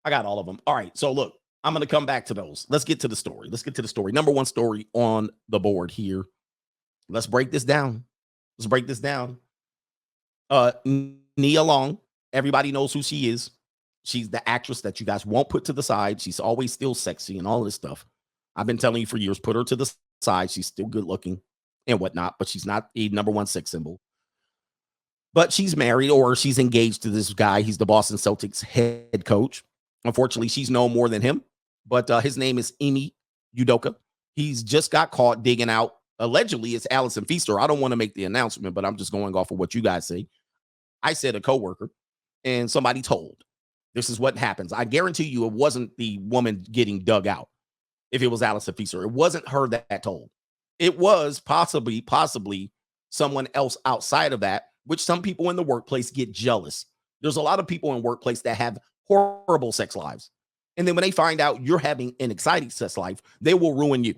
I got all of them. All right. So look, I'm going to come back to those. Let's get to the story. Let's get to the story. Number one story on the board here. Let's break this down. Let's break this down. Nia Long. Everybody knows who she is. She's the actress that you guys won't put to the side. She's always still sexy and all this stuff. I've been telling you for years, put her to the side. She's still good looking and whatnot, but she's not a number one sex symbol. But she's married or she's engaged to this guy. He's the Boston Celtics head coach. Unfortunately, she's known more than him, but his name is Ime Udoka. He's just got caught digging out. Allegedly, it's Allison Feaster. I don't want to make the announcement, but I'm just going off of what you guys say. I said a coworker, and somebody told. This is what happens. I guarantee you it wasn't the woman getting dug out. If it was Allison Feaster, it wasn't her that told. It was possibly someone else outside of that, which some people in the workplace get jealous. There's a lot of people in workplace that have horrible sex lives. And then when they find out you're having an exciting sex life, they will ruin you.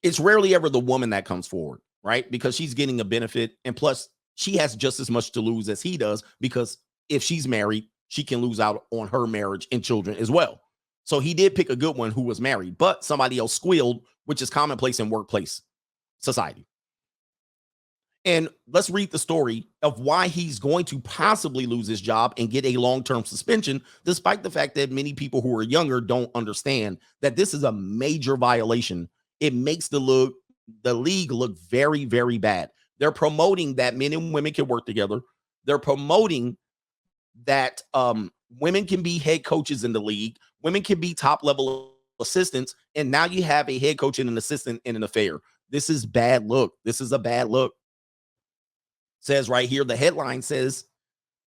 It's rarely ever the woman that comes forward, right? Because she's getting a benefit. And plus, she has just as much to lose as he does, because if she's married, she can lose out on her marriage and children as well. So he did pick a good one who was married, but somebody else squealed, which is commonplace in workplace society. And let's read the story of why he's going to possibly lose his job and get a long-term suspension, despite the fact that many people who are younger don't understand that this is a major violation. It makes the league look very, very bad. They're promoting that men and women can work together. They're promoting that women can be head coaches in the league. Women can be top-level assistants. And now you have a head coach and an assistant in an affair. This is bad look. This is a bad look. Says right here, the headline says,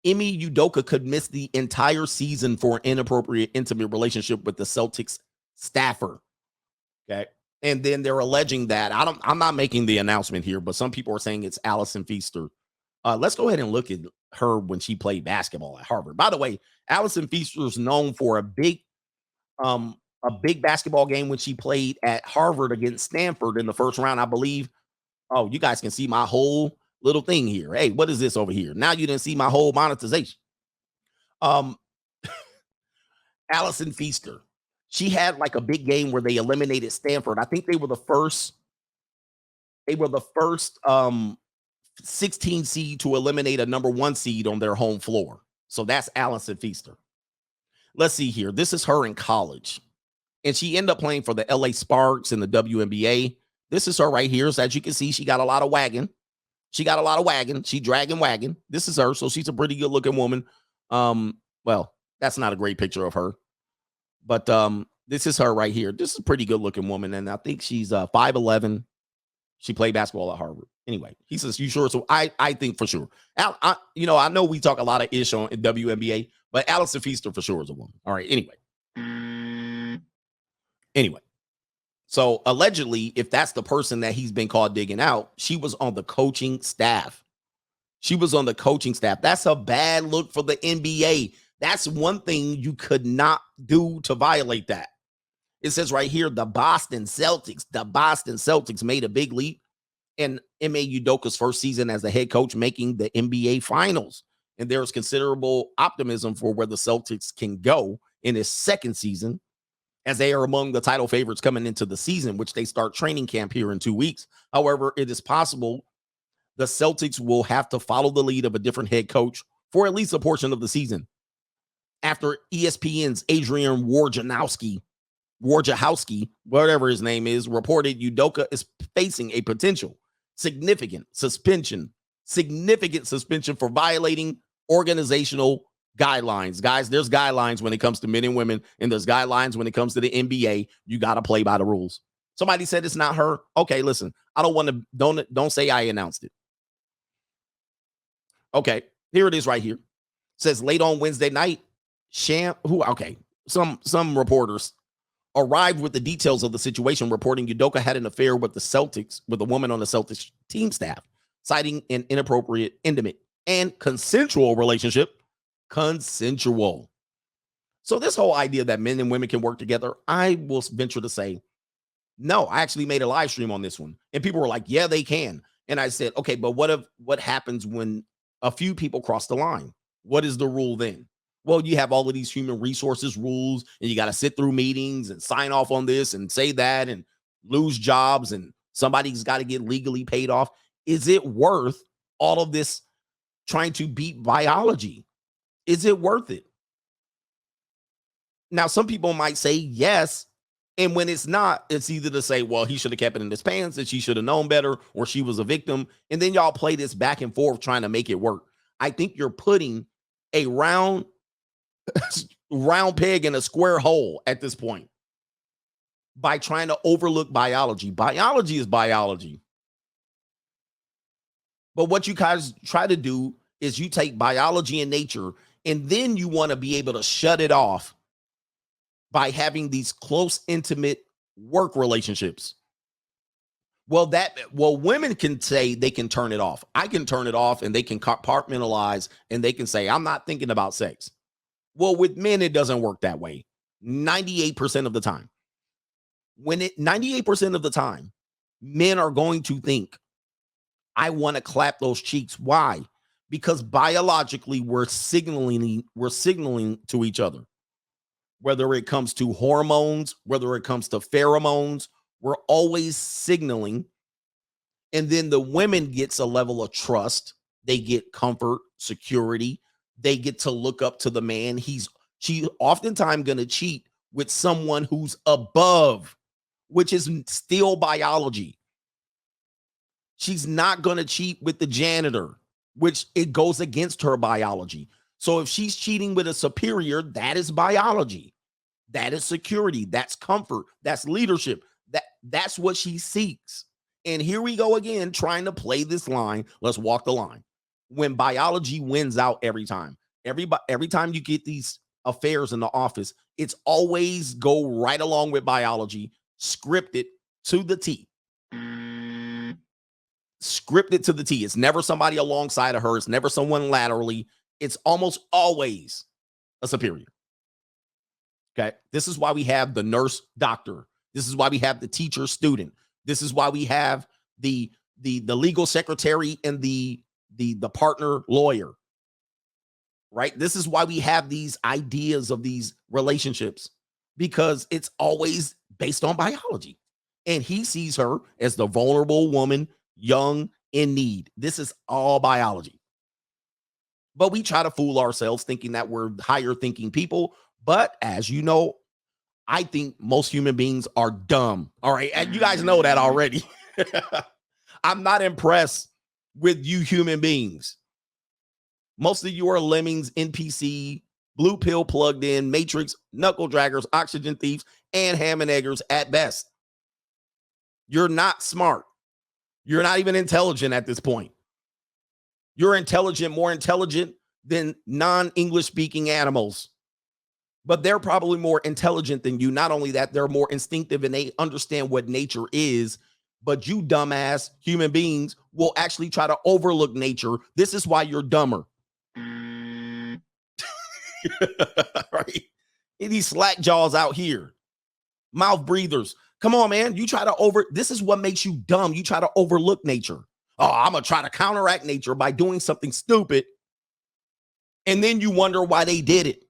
Ime Udoka could miss the entire season for an inappropriate intimate relationship with the Celtics staffer. Okay. And then they're alleging that I'm not making the announcement here, but some people are saying it's Allison Feaster. Let's go ahead and look at her when she played basketball at Harvard. By the way, Allison Feaster is known for a big basketball game when she played at Harvard against Stanford in the first round, I believe. Oh, you guys can see my whole little thing here. Hey, what is this over here? Now you didn't see my whole monetization. Allison Feaster. She had like a big game where they eliminated Stanford. I think they were the first 16 seed to eliminate a number one seed on their home floor. So that's Allison Feaster. Let's see here. This is her in college. And she ended up playing for the LA Sparks in the WNBA. This is her right here. So as you can see, she got a lot of wagon. She dragging wagon. This is her. So she's a pretty good looking woman. Well, that's not a great picture of her. But this is her right here. This is a pretty good looking woman. And I think she's 5'11". She played basketball at Harvard. Anyway, he says, you sure? So I think for sure. I know we talk a lot of ish on WNBA, but Allison Feaster for sure is a woman. All right. Anyway. So allegedly, if that's the person that he's been caught digging out, she was on the coaching staff. That's a bad look for the NBA. That's one thing you could not do to violate that. It says right here, the Boston Celtics made a big leap in Ime Udoka's first season as the head coach, making the NBA Finals. And there's considerable optimism for where the Celtics can go in his second season, as they are among the title favorites coming into the season, which they start training camp here in 2 weeks. However, it is possible the Celtics will have to follow the lead of a different head coach for at least a portion of the season. After ESPN's Adrian Wojnarowski, whatever his name is, reported Udoka is facing a potential significant suspension for violating organizational guidelines. Guys, there's guidelines when it comes to men and women, and there's guidelines when it comes to the NBA. You got to play by the rules. Somebody said it's not her. Okay, listen, I don't say I announced it. Okay, here it is right here. It says late on Wednesday night, some reporters arrived with the details of the situation, reporting Udoka had an affair with a woman on the Celtics team staff, citing an inappropriate, intimate, and consensual relationship. Consensual. So this whole idea that men and women can work together, I will venture to say, no. I actually made a live stream on this one, and people were like, yeah, they can. And I said, okay, but what happens when a few people cross the line? What is the rule then? Well, you have all of these human resources rules, and you got to sit through meetings and sign off on this and say that and lose jobs, and somebody's got to get legally paid off. Is it worth all of this trying to beat biology? Is it worth it? Now, some people might say yes. And when it's not, it's either to say, well, he should have kept it in his pants, and she should have known better, or she was a victim. And then y'all play this back and forth trying to make it work. I think you're putting a round peg in a square hole at this point by trying to overlook biology. Biology is biology. But what you guys try to do is you take biology and nature, and then you want to be able to shut it off by having these close, intimate work relationships. Well, women can say they can turn it off. I can turn it off, and they can compartmentalize, and they can say, I'm not thinking about sex. Well, with men, it doesn't work that way. 98% of the time. 98% of the time, men are going to think, I want to clap those cheeks. Why? Because biologically, we're signaling to each other. Whether it comes to hormones, whether it comes to pheromones, we're always signaling. And then the women gets a level of trust. They get comfort, security. They get to look up to the man. She oftentimes going to cheat with someone who's above, which is still biology. She's not going to cheat with the janitor, which it goes against her biology. So if she's cheating with a superior, that is biology. That is security. That's comfort. That's leadership. That's what she seeks. And here we go again, trying to play this line. Let's walk the line. When biology wins out every time. Every time you get these affairs in the office, it's always go right along with biology, scripted to the T. Scripted to the T. It's never somebody alongside of her. It's never someone laterally. It's almost always a superior. Okay. This is why we have the nurse doctor. This is why we have the teacher student. This is why we have the legal secretary and the partner lawyer. Right? This is why we have these ideas of these relationships, because it's always based on biology. And he sees her as the vulnerable woman, young, in need. This is all biology. But we try to fool ourselves thinking that we're higher thinking people. But as you know, I think most human beings are dumb. All right. And you guys know that already. I'm not impressed with you human beings. Most of you are lemmings, NPC, blue pill plugged in, matrix, knuckle draggers, oxygen thieves, and ham and eggers at best. You're not smart. You're not even intelligent at this point. You're intelligent, more intelligent than non-English speaking animals. But they're probably more intelligent than you. Not only that, they're more instinctive and they understand what nature is. But you dumbass human beings will actually try to overlook nature. This is why you're dumber. Right? And these slack jaws out here, mouth breathers. Come on, man. This is what makes you dumb. You try to overlook nature. Oh, I'm going to try to counteract nature by doing something stupid. And then you wonder why they did it.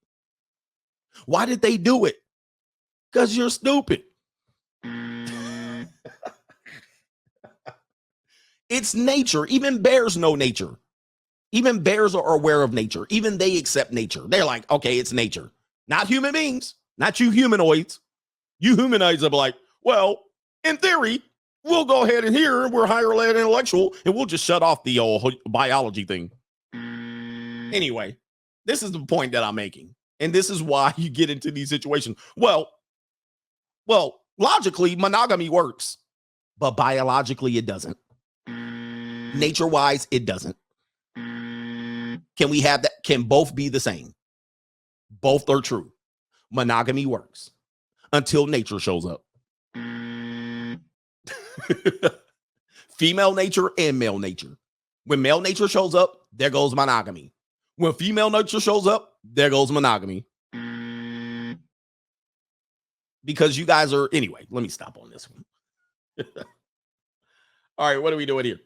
Why did they do it? Because you're stupid. It's nature. Even bears know nature. Even bears are aware of nature. Even they accept nature. They're like, okay, it's nature. Not human beings. Not you humanoids. You humanoids are like, well, in theory, we'll go ahead and here we're higher level intellectual and we'll just shut off the old biology thing. Anyway, this is the point that I'm making. And this is why you get into these situations. Well, logically, monogamy works, but biologically, it doesn't. Nature-wise, it doesn't. Can we have that? Can both be the same? Both are true. Monogamy works until nature shows up. Female nature and male nature. When male nature shows up, there goes monogamy. When female nature shows up, there goes monogamy. Because you guys are, anyway, let me stop on this one. All right, what are we doing here?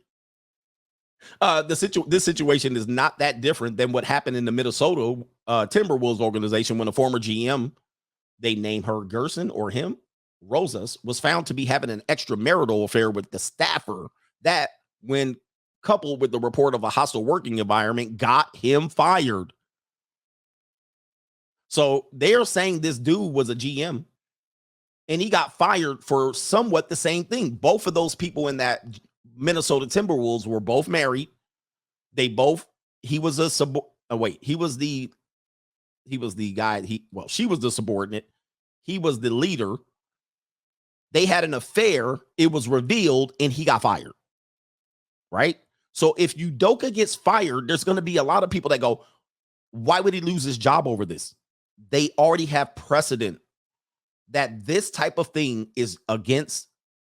This situation is not that different than what happened in the Minnesota Timberwolves organization when a former GM, they name her Gerson or him, Rosas, was found to be having an extramarital affair with the staffer that, when coupled with the report of a hostile working environment, got him fired. So they're saying this dude was a GM and he got fired for somewhat the same thing. Both of those people in that Minnesota Timberwolves were both married. He was the guy. She was the subordinate. He was the leader. They had an affair. It was revealed and he got fired. Right? So if Udoka gets fired, there's going to be a lot of people that go, why would he lose his job over this? They already have precedent that this type of thing is against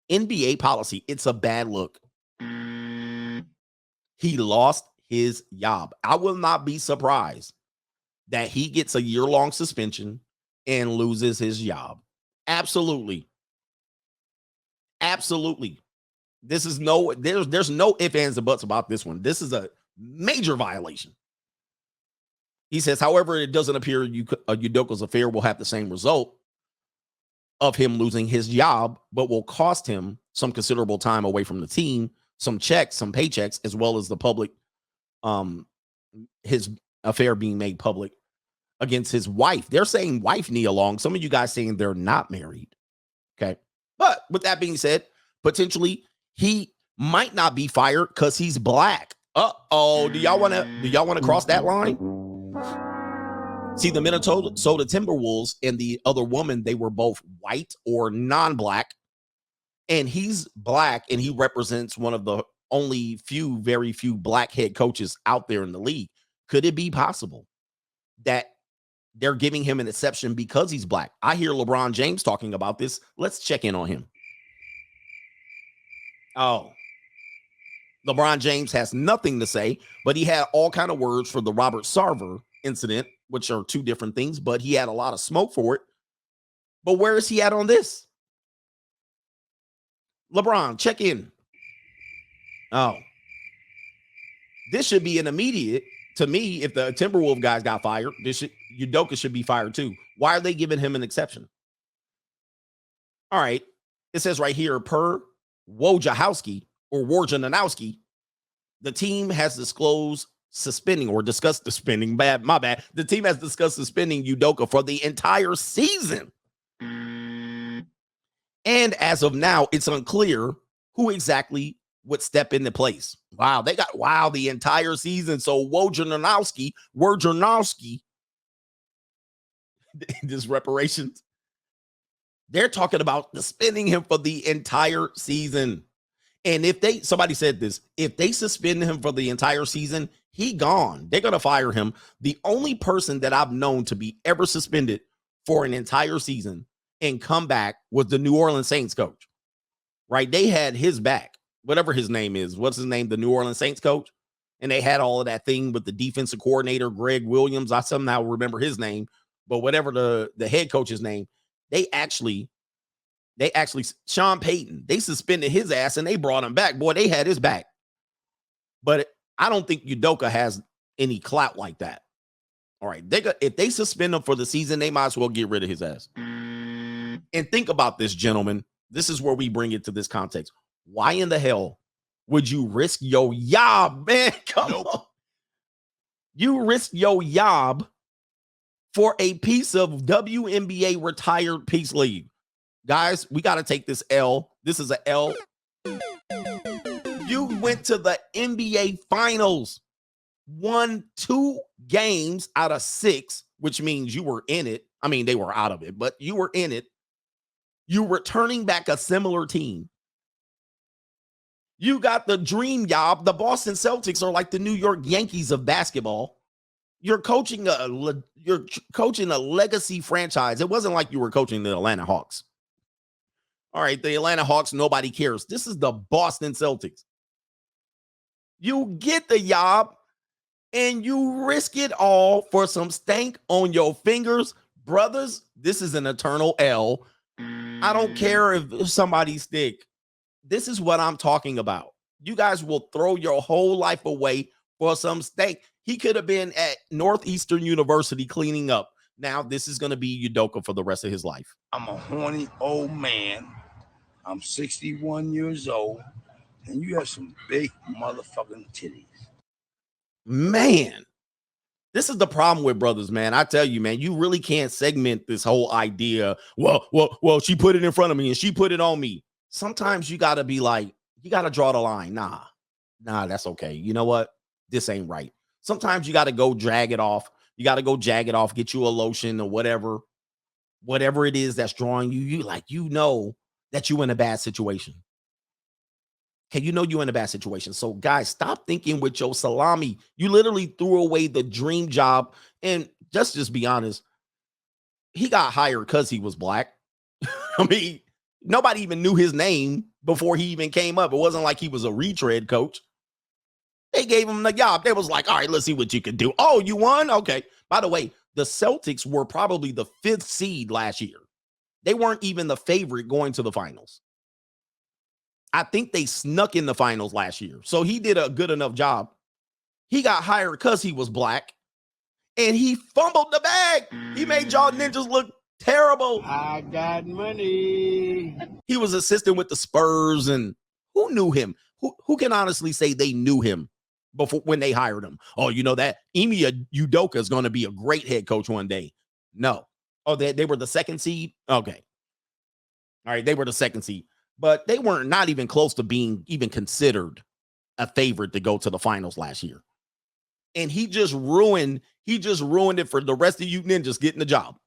NBA policy. It's a bad look. He lost his job. I will not be surprised that he gets a year-long suspension and loses his job. Absolutely. Absolutely. There's no ifs, ands, and buts about this one. This is a major violation. He says, however, it doesn't appear Udoka's affair will have the same result of him losing his job, but will cost him some considerable time away from the team, some checks, some paychecks, as well as the public, his affair being made public against his wife. They're saying wife Nia Long. Some of you guys saying they're not married. Okay. But with that being said, potentially he might not be fired because he's black. Uh-oh. Do y'all want to cross that line? See, the Minnesota Timberwolves and the other woman, they were both white or non-black. And he's black, and he represents one of the only very few black head coaches out there in the league. Could it be possible that they're giving him an exception because he's black? I hear LeBron James talking about this. Let's check in on him. Oh, LeBron James has nothing to say, but he had all kind of words for the Robert Sarver incident, which are two different things, but he had a lot of smoke for it. But where is he at on this? LeBron, check in. Oh, this should be an immediate. To me, if the Timberwolves guys got fired, Udoka should be fired too. Why are they giving him an exception? All right. It says right here, per Wojciechowski or Wojciechowski, the team has disclosed suspending or discussed suspending. My bad. The team has discussed suspending Udoka for the entire season. And as of now, it's unclear who exactly would step into place. Wow, the entire season. So Wojciechowski, this reparations, they're talking about suspending him for the entire season. And somebody said this, if they suspend him for the entire season, he gone. They're going to fire him. The only person that I've known to be ever suspended for an entire season and come back was the New Orleans Saints coach, right? They had his back, whatever his name is. What's his name? The New Orleans Saints coach. And they had all of that thing with the defensive coordinator, Greg Williams. I somehow remember his name, but whatever the head coach's name, they actually, Sean Payton, they suspended his ass and they brought him back. Boy, they had his back. But I don't think Udoka has any clout like that. All right. If they suspend him for the season, they might as well get rid of his ass. And think about this, gentlemen. This is where we bring it to this context. Why in the hell would you risk your job, man? Come on. You risk your job for a piece of WNBA retired peace league. Guys, we got to take this L. This is an L. You went to the NBA Finals, won 2 games out of 6, which means you were in it. I mean, they were out of it, but you were in it. You returning back a similar team. You got the dream job. The Boston Celtics are like the New York Yankees of basketball. You're coaching a legacy franchise. It wasn't like you were coaching the Atlanta Hawks. All right, the Atlanta Hawks, nobody cares. This is the Boston Celtics. You get the job and you risk it all for some stank on your fingers. Brothers, this is an eternal L. I don't care if somebody's sick. This is what I'm talking about. You guys will throw your whole life away for some stank. He could have been at Northeastern University cleaning up. Now this is going to be Udoka for the rest of his life. I'm a horny old man. I'm 61 years old, and you have some big motherfucking titties. Man, this is the problem with brothers, man. I tell you, man, you really can't segment this whole idea. Well, she put it in front of me and she put it on me. Sometimes you got to be like, you got to draw the line. Nah, that's okay. You know what? This ain't right. Sometimes you got to go drag it off. You got to go jag it off, get you a lotion or whatever it is that's drawing you. You know that you in a bad situation. Okay, you know you're in a bad situation. So, guys, stop thinking with your salami. You literally threw away the dream job. And just be honest, he got hired because he was black. I mean, nobody even knew his name before he even came up. It wasn't like he was a retread coach. They gave him the job. They was like, all right, let's see what you can do. Oh, you won? Okay. By the way, the Celtics were probably the 5th seed last year. They weren't even the favorite going to the finals. I think they snuck in the finals last year. So he did a good enough job. He got hired because he was black. And he fumbled the bag. He made y'all ninjas look terrible. I got money. He was assistant with the Spurs. And who knew him? Who can honestly say they knew him before when they hired him? Oh, you know that Ime Udoka is going to be a great head coach one day. No. Oh, they were the 2nd seed? Okay. All right, they were the 2nd seed. But they weren't not even close to being even considered a favorite to go to the finals last year. And he just ruined it for the rest of you ninjas getting the job.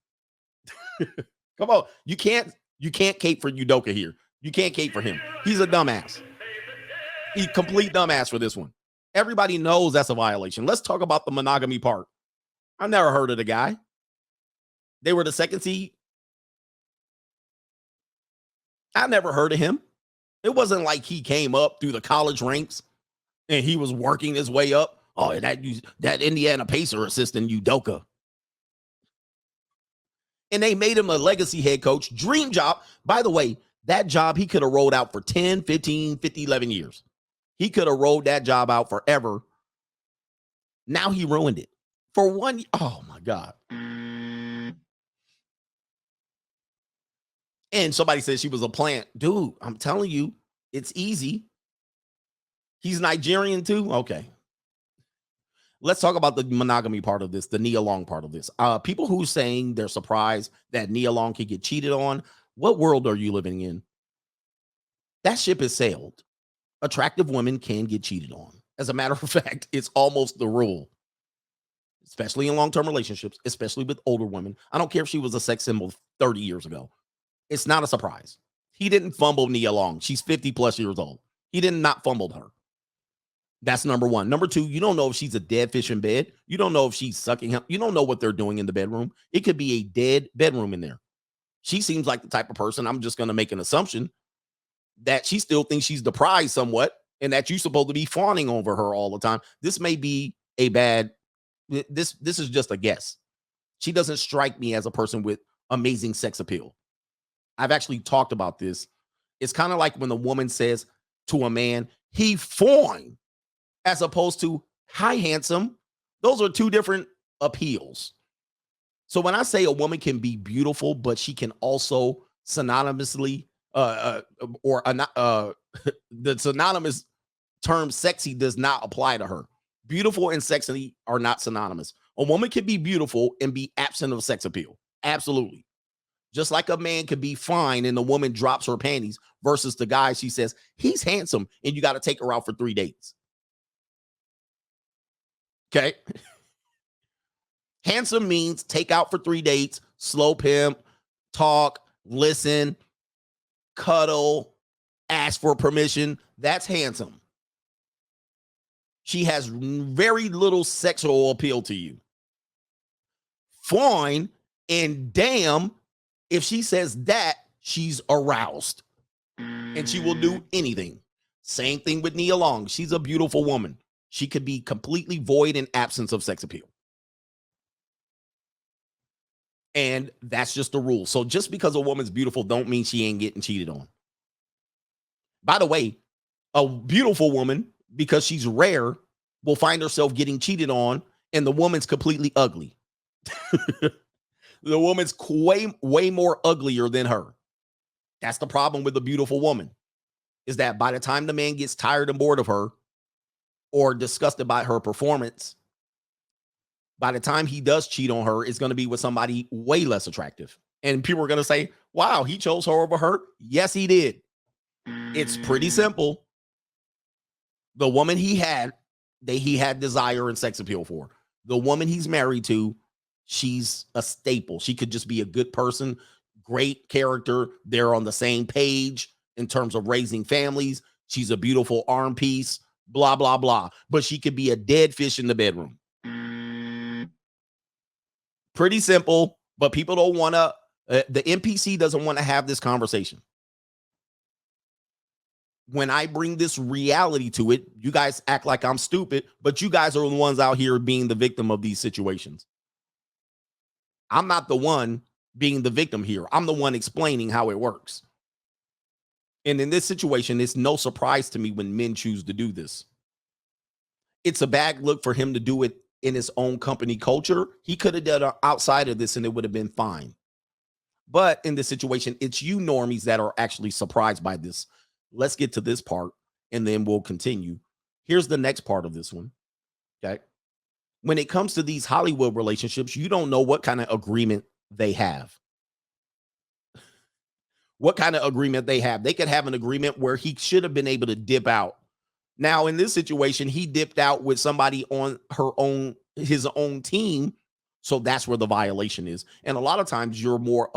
Come on. You can't cape for Udoka here. You can't cape for him. He's a dumbass. He's complete dumbass for this one. Everybody knows that's a violation. Let's talk about the monogamy part. I've never heard of the guy. They were the 2nd seed. I never heard of him. It wasn't like he came up through the college ranks and he was working his way up. Oh, that Indiana Pacer assistant Udoka. And they made him a legacy head coach. Dream job. By the way, that job he could have rolled out for 10, 15, 50, 11 years. He could have rolled that job out forever. Now he ruined it. For one, oh my God. And somebody said she was a plant. Dude, I'm telling you, it's easy. He's Nigerian too? Okay. Let's talk about the monogamy part of this, the Nia Long part of this. People who saying they're surprised that Nia Long can get cheated on, what world are you living in? That ship has sailed. Attractive women can get cheated on. As a matter of fact, it's almost the rule, especially in long-term relationships, especially with older women. I don't care if she was a sex symbol 30 years ago. It's not a surprise. He didn't fumble Nia Long. She's 50 plus years old. He did not fumble her. That's number one. Number two, you don't know if she's a dead fish in bed. You don't know if she's sucking him. You don't know what they're doing in the bedroom. It could be a dead bedroom in there. She seems like the type of person, I'm just going to make an assumption, that she still thinks she's the prize somewhat and that you're supposed to be fawning over her all the time. This may be a bad, this is just a guess. She doesn't strike me as a person with amazing sex appeal. I've actually talked about this. It's kind of like when the woman says to a man, he fine, as opposed to, hi, handsome. Those are two different appeals. So when I say a woman can be beautiful, but she can also synonymously, the synonymous term sexy does not apply to her. Beautiful and sexy are not synonymous. A woman can be beautiful and be absent of sex appeal. Absolutely. Just like a man could be fine and the woman drops her panties versus the guy, she says, he's handsome and you got to take her out for 3 dates. Okay. Handsome means take out for 3 dates, slow pimp, talk, listen, cuddle, ask for permission. That's handsome. She has very little sexual appeal to you. Fine and damn, if she says that, she's aroused and she will do anything. Same thing with Nia Long. She's a beautiful woman. She could be completely void in absence of sex appeal. And that's just the rule. So just because a woman's beautiful don't mean she ain't getting cheated on. By the way, a beautiful woman, because she's rare, will find herself getting cheated on and the woman's completely ugly. The woman's way more uglier than her. That's the problem with a beautiful woman, is that by the time the man gets tired and bored of her or disgusted by her performance, by the time he does cheat on her, it's going to be with somebody way less attractive. And people are going to say, wow, he chose her over her. Yes, he did. It's pretty simple. The woman he had desire and sex appeal for. The woman he's married to, she's a staple. She could just be a good person, great character. They're on the same page in terms of raising families. She's a beautiful arm piece, blah, blah, blah. But she could be a dead fish in the bedroom. Pretty simple, but people don't want to, the NPC doesn't want to have this conversation. When I bring this reality to it, you guys act like I'm stupid, but you guys are the ones out here being the victim of these situations. I'm not the one being the victim here. I'm the one explaining how it works. And in this situation, it's no surprise to me when men choose to do this. It's a bad look for him to do it in his own company culture. He could have done it outside of this and it would have been fine. But in this situation, it's you normies that are actually surprised by this. Let's get to this part and then we'll continue. Here's the next part of this one. Okay. When it comes to these Hollywood relationships, you don't know what kind of agreement they have. What kind of agreement they have. They could have an agreement where he should have been able to dip out. Now, in this situation, he dipped out with somebody on his own team. So that's where the violation is. And a lot of times you're more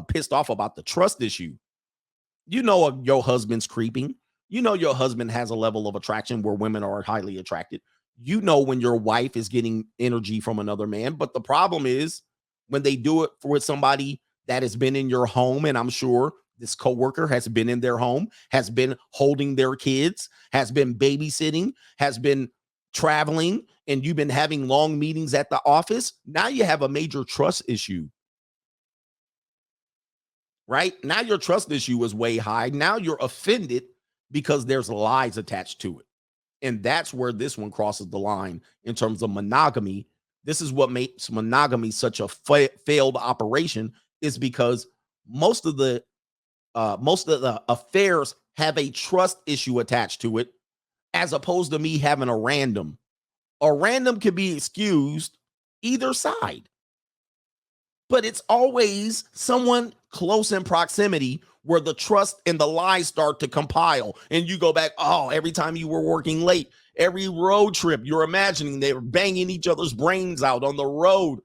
pissed off about the trust issue. You know, your husband's creeping. You know, your husband has a level of attraction where women are highly attracted. You know, when your wife is getting energy from another man. But the problem is when they do it with somebody that has been in your home, and I'm sure this coworker has been in their home, has been holding their kids, has been babysitting, has been traveling, and you've been having long meetings at the office. Now you have a major trust issue. Right? Now your trust issue is way high. Now you're offended because there's lies attached to it. And that's where this one crosses the line in terms of monogamy. This is what makes monogamy such a failed operation, is because most of the affairs have a trust issue attached to it, as opposed to me having a random. A random can be excused either side. But it's always someone close in proximity where the trust and the lies start to compile. And you go back, oh, every time you were working late, every road trip, you're imagining they were banging each other's brains out on the road.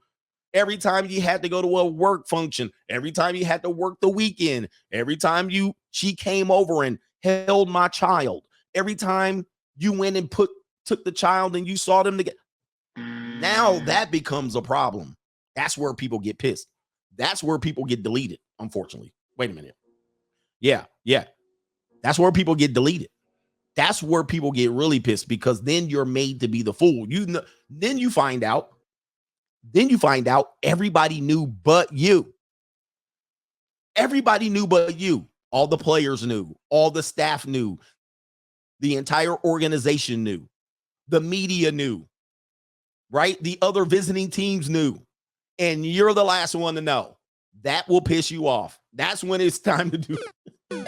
Every time you had to go to a work function, every time you had to work the weekend, every time she came over and held my child, every time you went and took the child and you saw them together. Now that becomes a problem. That's where people get pissed. That's where people get deleted, unfortunately. Wait a minute. Yeah. That's where people get deleted. That's where people get really pissed, because then you're made to be the fool. Then you find out everybody knew but you. Everybody knew but you. All the players knew. All the staff knew. The entire organization knew. The media knew. Right? The other visiting teams knew. And you're the last one to know. That will piss you off. That's when it's time to do it.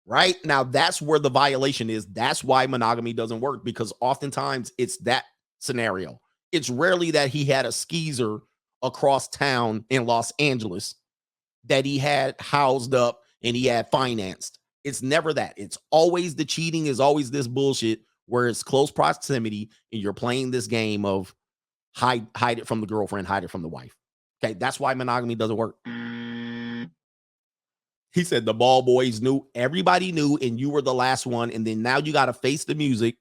Right? Now, that's where the violation is. That's why monogamy doesn't work, because oftentimes it's that scenario. It's rarely that he had a skeezer across town in Los Angeles that he had housed up and he had financed. It's never that. It's always the cheating is always this bullshit where it's close proximity and you're playing this game of hide it from the girlfriend, hide it from the wife. Okay, that's why monogamy doesn't work. He said the ball boys knew, everybody knew, and you were the last one. And then now you got to face the music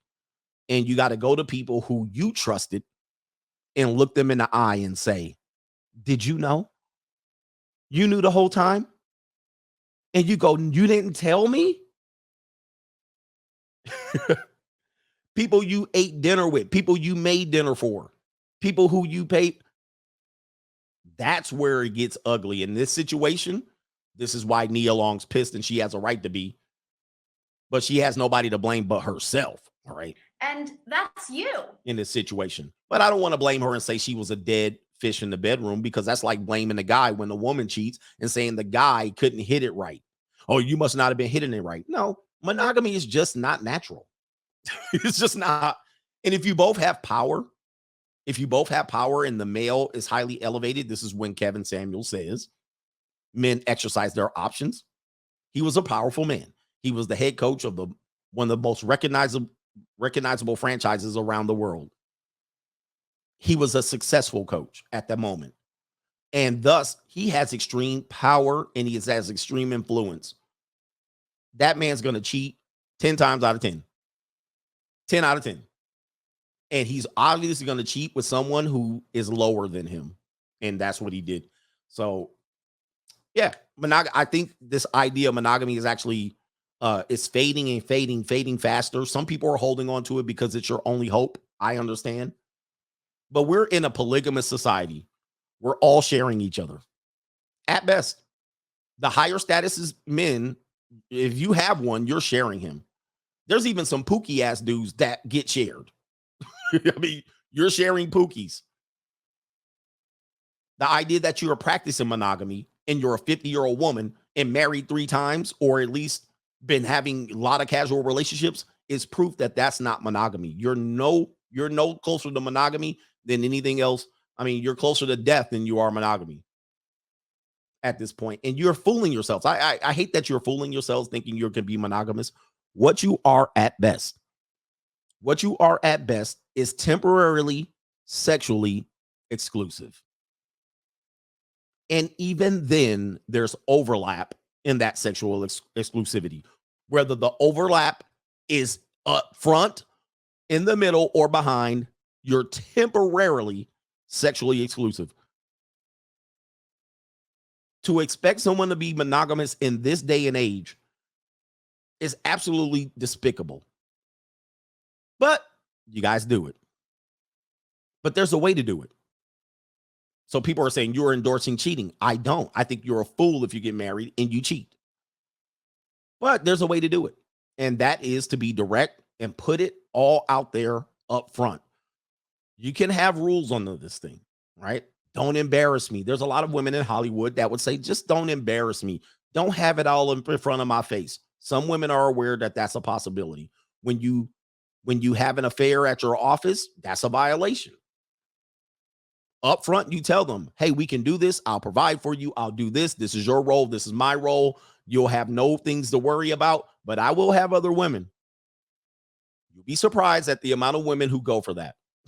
and you got to go to people who you trusted and look them in the eye and say, did you know? You knew the whole time? And you go, you didn't tell me? People you ate dinner with, people you made dinner for, people who you paid. That's where it gets ugly. In this situation, this is why Nia Long's pissed, and she has a right to be. But she has nobody to blame but herself. All right. And that's you. in this situation. But I don't want to blame her and say she was a dead fish in the bedroom, because that's like blaming the guy when the woman cheats and saying the guy couldn't hit it right. Oh, you must not have been hitting it right. No, monogamy is just not natural. It's just not. And if you both have power, and the male is highly elevated, this is when Kevin Samuel says men exercise their options. He was a powerful man. He was the head coach of one of the most recognizable franchises around the world. He was a successful coach at that moment. And thus, he has extreme power and he has extreme influence. That man's going to cheat 10 times out of 10. 10 out of 10. And he's obviously going to cheat with someone who is lower than him. And that's what he did. So, yeah, I think this idea of monogamy is actually it's fading and fading faster. Some people are holding on to it because it's your only hope. I understand. But we're in a polygamous society. We're all sharing each other. At best, the higher status is men. If you have one, you're sharing him. There's even some pookie ass dudes that get shared. I mean, you're sharing pookies. The idea that you are practicing monogamy and you're a 50-year-old woman and married 3 times, or at least been having a lot of casual relationships, is proof that that's not monogamy. You're no closer to monogamy than anything else. I mean, you're closer to death than you are monogamy at this point. And you're fooling yourselves. I hate that you're fooling yourselves thinking you can be monogamous. What you are at best is temporarily sexually exclusive. And even then, there's overlap in that sexual exclusivity, whether the overlap is up front, in the middle, or behind. You're temporarily sexually exclusive. To expect someone to be monogamous in this day and age is absolutely despicable. But you guys do it. But there's a way to do it. So people are saying you're endorsing cheating. I don't. I think you're a fool if you get married and you cheat. But there's a way to do it. And that is to be direct and put it all out there up front. You can have rules on this thing, right? Don't embarrass me. There's a lot of women in Hollywood that would say, just don't embarrass me. Don't have it all in front of my face. Some women are aware that that's a possibility. When you have an affair at your office, that's a violation. Up front, you tell them, hey, we can do this. I'll provide for you. I'll do this. This is your role. This is my role. You'll have no things to worry about, but I will have other women. You'll be surprised at the amount of women who go for that.